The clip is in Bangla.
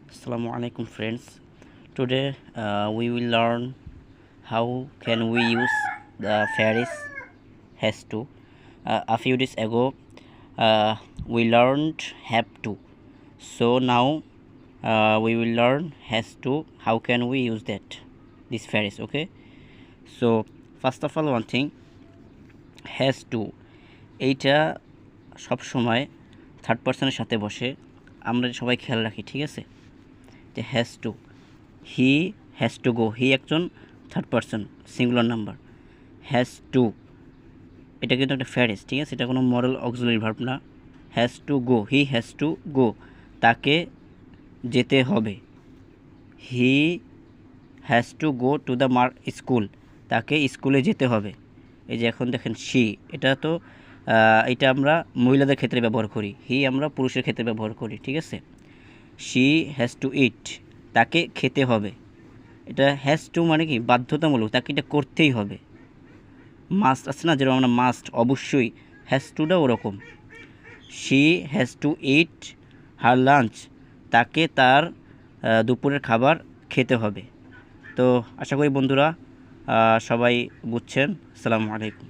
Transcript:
Assalamu alaikum friends. Today we will learn how can we use the phrase has to. A few days ago we learned have to. So now we will learn has to. How can we use this phrase? Okay. So first of all, one thing, has to এইটা সব সময় থার্ড পারসনের সাথে বসে, আমরা সবাই খেয়াল রাখি, ঠিক আছে? যে has to, he has to go, he একজন third person singular number. Has to এটা কিন্তু একটা ফ্যারেজ, ঠিক আছে? এটা কোনো মরাল অক্সিলারি ভার্ব না। Has to go, he has to go, তাকে যেতে হবে। He has to go to the school, তাকে স্কুলে যেতে হবে। এই যে এখন দেখেন শি, এটা আমরা মহিলাদের ক্ষেত্রে ব্যবহার করি, হি আমরা পুরুষের ক্ষেত্রে ব্যবহার করি, ঠিক আছে? শি হ্যাজ টু ইট, তাকে খেতে হবে। এটা হ্যাজ টু মানে কি বাধ্যতামূলক, তাকে এটা করতেই হবে। মাস্ট আছে না, যেরকম আমরা মাস্ট অবশ্যই, হ্যাজ টুটা ওরকম। She has to it her lunch, তাকে তার দুপুরের খাবার খেতে হবে। তো আশা করি বন্ধুরা সবাই বুঝছেন। আসসালামু আলাইকুম।